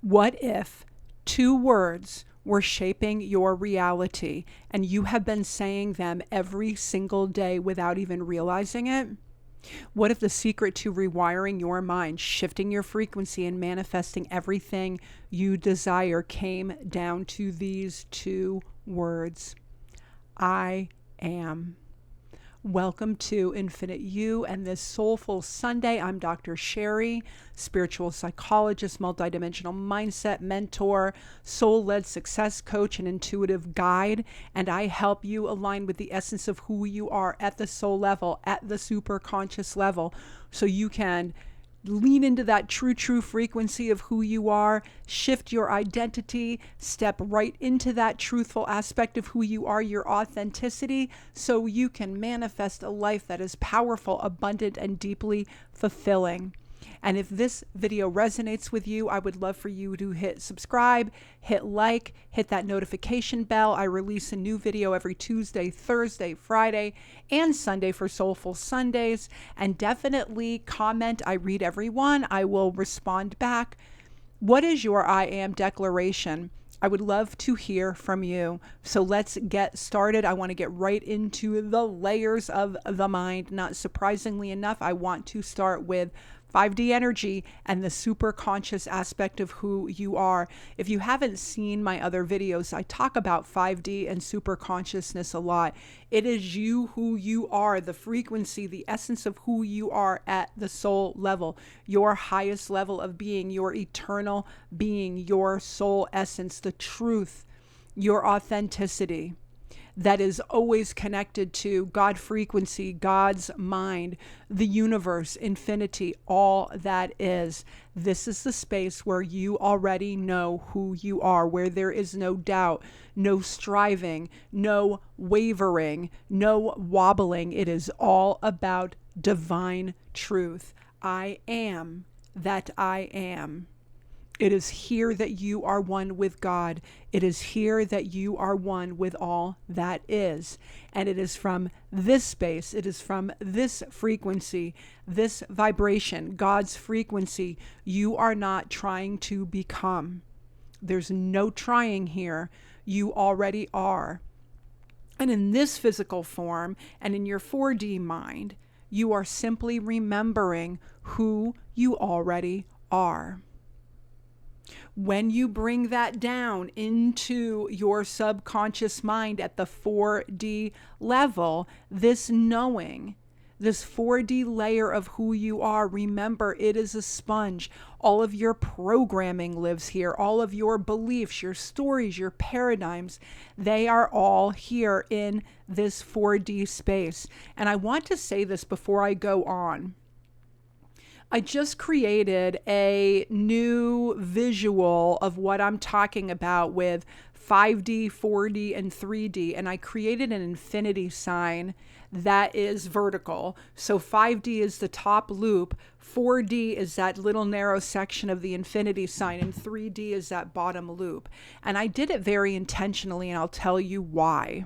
What if two words were shaping your reality and you have been saying them every single day without even realizing it? What if the secret to rewiring your mind, shifting your frequency, and manifesting everything you desire came down to these two words? I am. Welcome to Infinite You and this Soulful Sunday. I'm Dr. Sheri, spiritual psychologist, multidimensional mindset mentor, soul-led success coach, and intuitive guide. And I help you align with the essence of who you are at the soul level, at the superconscious level, so you can lean into that true frequency of who you are, shift your identity, step right into that truthful aspect of who you are, your authenticity, so you can manifest a life that is powerful, abundant, and deeply fulfilling. And if this video resonates with you, I would love for you to hit subscribe, hit like, hit that notification bell. I release a new video every Tuesday, Thursday, Friday, and Sunday for Soulful Sundays. And definitely comment. I read every one. I will respond back. What is your I am declaration? I would love to hear from you. So let's get started. I want to get right into the layers of the mind. Not surprisingly enough, I want to start with 5D energy and the super conscious aspect of who you are. If you haven't seen my other videos, I talk about 5D and super consciousness a lot. It is you who you are, the frequency, the essence of who you are at the soul level, your highest level of being, your eternal being, your soul essence, the truth, your authenticity. That is always connected to God frequency, God's mind, the universe, infinity, all that is. This is the space where you already know who you are, where there is no doubt, no striving, no wavering, no wobbling. It is all about divine truth. I am that I am. It is here that you are one with God. It is here that you are one with all that is. And it is from this space, it is from this frequency, this vibration, God's frequency, you are not trying to become. There's no trying here. You already are. And in this physical form and in your 4D mind, you are simply remembering who you already are. When you bring that down into your subconscious mind at the 4D level, this knowing, this 4D layer of who you are, remember, it is a sponge. All of your programming lives here. All of your beliefs, your stories, your paradigms, they are all here in this 4D space. And I want to say this before I go on. I just created a new visual of what I'm talking about with 5D, 4D, and 3D, and I created an infinity sign that is vertical. So 5D is the top loop, 4D is that little narrow section of the infinity sign, and 3D is that bottom loop. And I did it very intentionally, and I'll tell you why.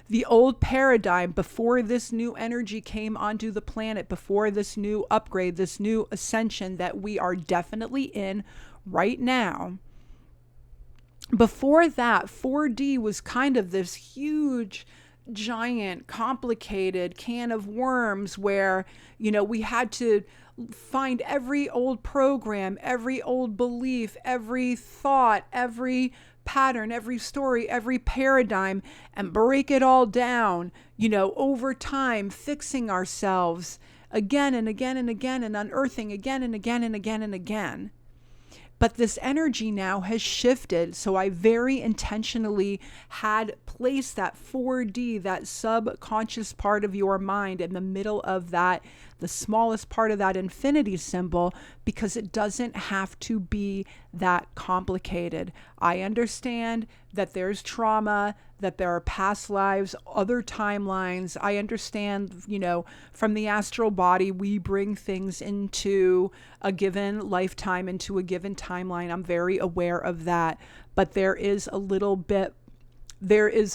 The old paradigm, before this new energy came onto the planet, before this new upgrade, this new ascension that we are definitely in right now, before that, 4D was kind of this huge, giant, complicated can of worms where, we had to find every old program, every old belief, every thought, every pattern, every story, every paradigm, and break it all down, over time, fixing ourselves again and again and again, and unearthing again and again and again and again. But this energy now has shifted. So I very intentionally had placed that 4D, that subconscious part of your mind, in the middle of that, the smallest part of that infinity symbol, because it doesn't have to be that complicated. I understand that there's trauma, that there are past lives, other timelines. I understand, from the astral body, we bring things into a given lifetime, into a given timeline. I'm very aware of that. But there is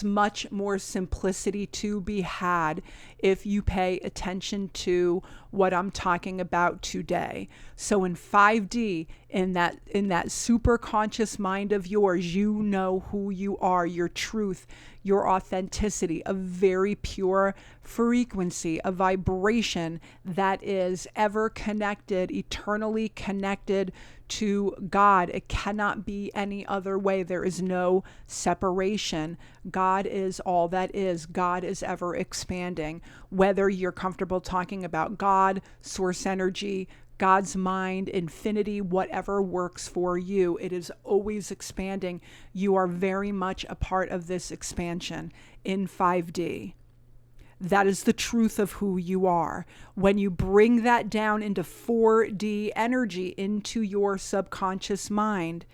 much more simplicity to be had if you pay attention to what I'm talking about today. So in 5D, in that super conscious mind of yours, you know who you are, your truth, your authenticity, a very pure frequency, a vibration that is ever connected, eternally connected to God. It cannot be any other way. There is no separation. God is all that is. God is ever expanding. Whether you're comfortable talking about God, source energy, God's mind, infinity, whatever works for you, it is always expanding. You are very much a part of this expansion in 5D. That is the truth of who you are. When you bring that down into 4D energy, into your subconscious mind,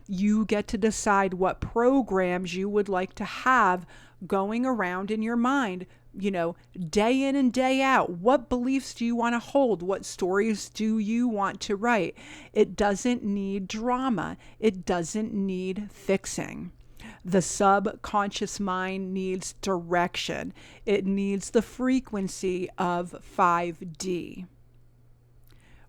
you get to decide what programs you would like to have going around in your mind, day in and day out. What beliefs do you want to hold? What stories do you want to write? It doesn't need drama. It doesn't need fixing. The subconscious mind needs direction. It needs the frequency of 5D.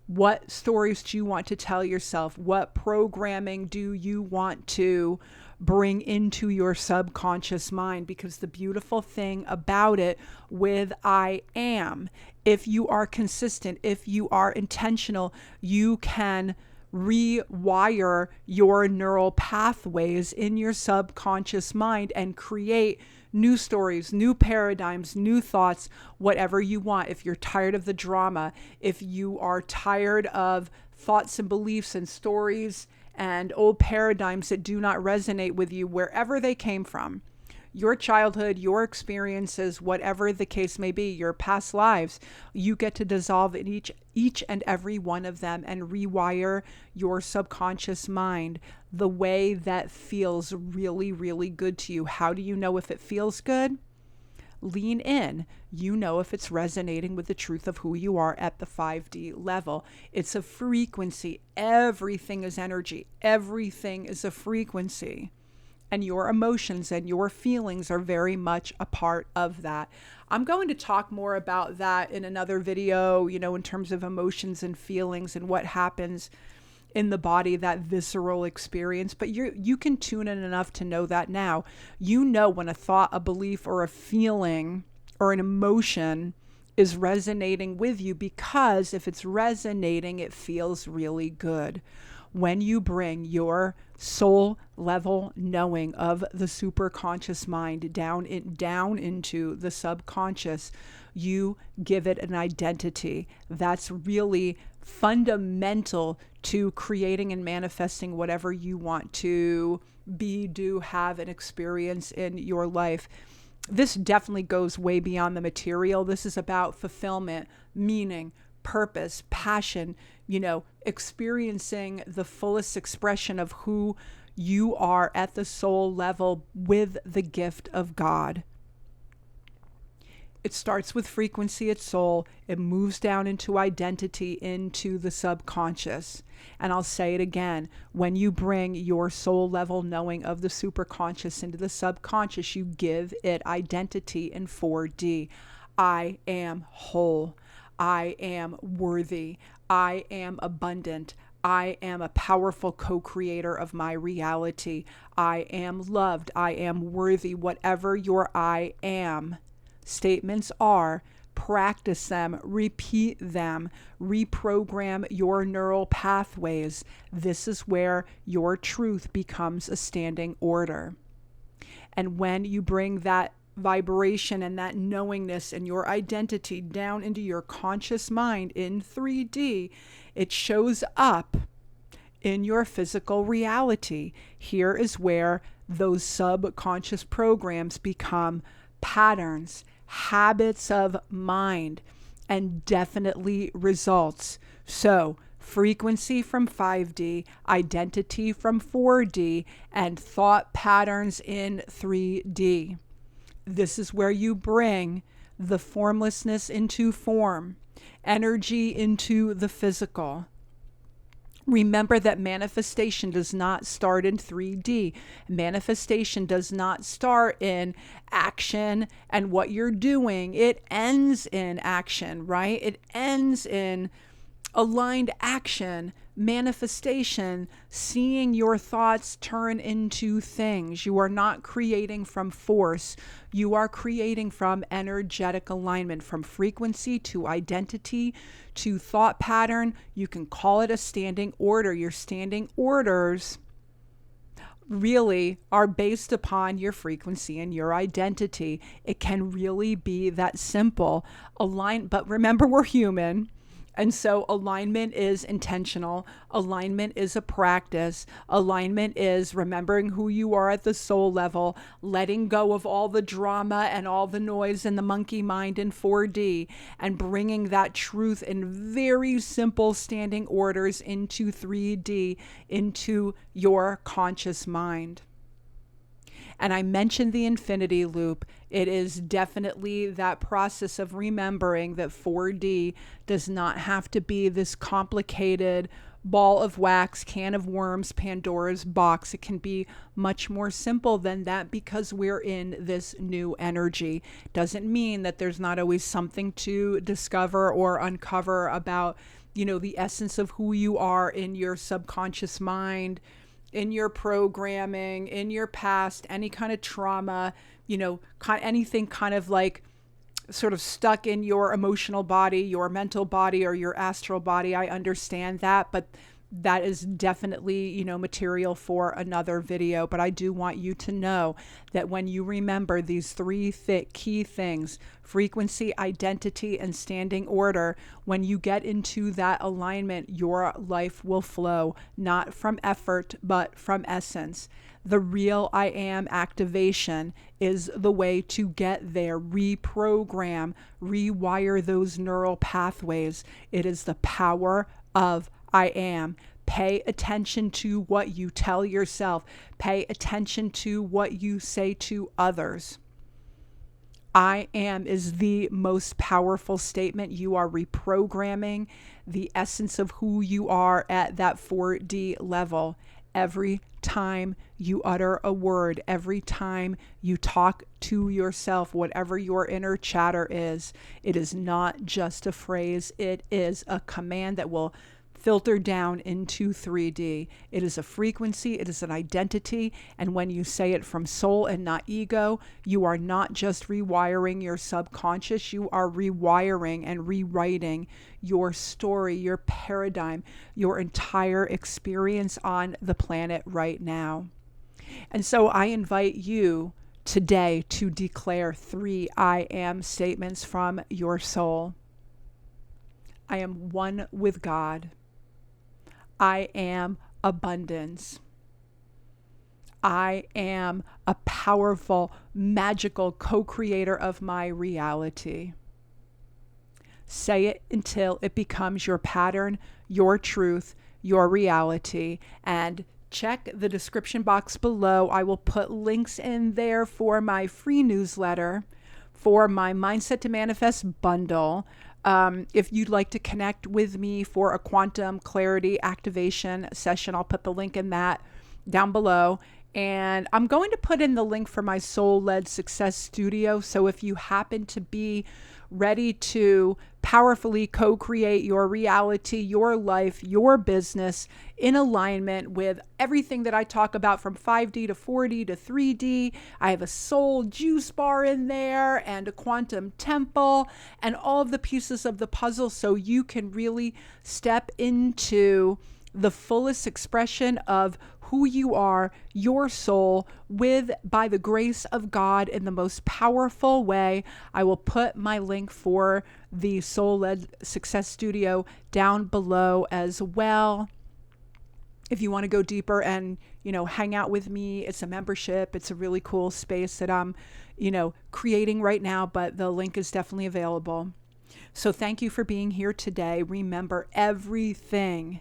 What stories do you want to tell yourself? What programming do you want to bring into your subconscious mind? Because the beautiful thing about it with I am, if you are consistent, if you are intentional, you can rewire your neural pathways in your subconscious mind and create new stories, new paradigms, new thoughts, whatever you want. If you're tired of the drama, if you are tired of thoughts and beliefs and stories and old paradigms that do not resonate with you, wherever they came from, your childhood, your experiences, whatever the case may be, your past lives, you get to dissolve in each and every one of them and rewire your subconscious mind the way that feels really, really good to you. How do you know if it feels good? Lean in. You know if it's resonating with the truth of who you are at the 5D level. It's a frequency. Everything is energy. Everything is a frequency. And your emotions and your feelings are very much a part of that. I'm going to talk more about that in another video, in terms of emotions and feelings and what happens in the body, that visceral experience. But you can tune in enough to know that now. You know when a thought, a belief, or a feeling or an emotion is resonating with you, because if it's resonating, it feels really good. When you bring your soul level knowing of the superconscious mind down into the subconscious, you give it an identity. That's really fundamental to creating and manifesting whatever you want to be, do, have, and experience in your life. This definitely goes way beyond the material. This is about fulfillment, meaning, purpose, passion, experiencing the fullest expression of who you are at the soul level with the gift of God. It starts with frequency at soul. It moves down into identity, into the subconscious. And I'll say it again. When you bring your soul level knowing of the superconscious into the subconscious, you give it identity in 4D. I am whole. I am worthy. I am abundant. I am a powerful co-creator of my reality. I am loved. I am worthy. Whatever your I am statements are, practice them, repeat them, reprogram your neural pathways. This is where your truth becomes a standing order. And when you bring that vibration and that knowingness and your identity down into your conscious mind in 3D, it shows up in your physical reality. Here is where those subconscious programs become patterns, habits of mind, and definitely results. So frequency from 5D, identity from 4D, and thought patterns in 3D. This is where you bring the formlessness into form, energy into the physical. Remember that manifestation does not start in 3D. Manifestation does not start in action and what you're doing. It ends in action, right? It ends in aligned action, manifestation, seeing your thoughts turn into things. You are not creating from force. You are creating from energetic alignment, from frequency to identity to thought pattern. You can call it a standing order. Your standing orders really are based upon your frequency and your identity. It can really be that simple. But remember, we're human. And so alignment is intentional. Alignment is a practice. Alignment is remembering who you are at the soul level, letting go of all the drama and all the noise in the monkey mind in 4D, and bringing that truth in very simple standing orders into 3D, into your conscious mind. And I mentioned the infinity loop. It is definitely that process of remembering that 4D does not have to be this complicated ball of wax, can of worms, Pandora's box. It can be much more simple than that because we're in this new energy. Doesn't mean that there's not always something to discover or uncover about, the essence of who you are in your subconscious mind, in your programming, in your past, any kind of trauma, anything kind of like sort of stuck in your emotional body, your mental body, or your astral body. I understand that, but that is definitely, material for another video. But I do want you to know that when you remember these three key things, frequency, identity, and standing order, when you get into that alignment, your life will flow, not from effort, but from essence. The real I am activation is the way to get there. Reprogram, rewire those neural pathways. It is the power of I am. Pay attention to what you tell yourself. Pay attention to what you say to others. I am is the most powerful statement. You are reprogramming the essence of who you are at that 4D level. Every time you utter a word, every time you talk to yourself, whatever your inner chatter is, it is not just a phrase. It is a command that will filter down into 3D. It is a frequency, it is an identity, and when you say it from soul and not ego, you are not just rewiring your subconscious, you are rewiring and rewriting your story, your paradigm, your entire experience on the planet right now. And so I invite you today to declare 3 I am statements from your soul. I am one with God. I am abundance. I am a powerful, magical co-creator of my reality. Say it until it becomes your pattern, your truth, your reality. And check the description box below. I will put links in there for my free newsletter, for my Mindset to Manifest bundle. If you'd like to connect with me for a quantum clarity activation session, I'll put the link in that down below. And I'm going to put in the link for my soul-led success studio. So if you happen to be ready to powerfully co-create your reality, your life, your business in alignment with everything that I talk about from 5D to 4D to 3D. I have a soul juice bar in there and a quantum temple and all of the pieces of the puzzle so you can really step into the fullest expression of who you are, your soul, by the grace of God in the most powerful way. I will put my link for the Soul-Led Success Studio down below as well. If you want to go deeper and, hang out with me, it's a membership. It's a really cool space that I'm, creating right now, but the link is definitely available. So thank you for being here today. Remember, everything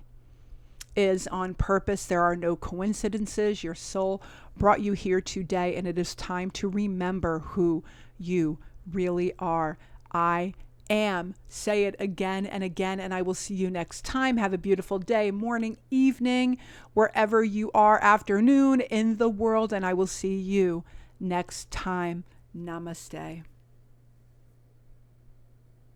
is on purpose. There are no coincidences. Your soul brought you here today, and it is time to remember who you really are. I am. Say it again and again, and I will see you next time. Have a beautiful day, morning, evening, wherever you are, afternoon in the world, and I will see you next time. Namaste.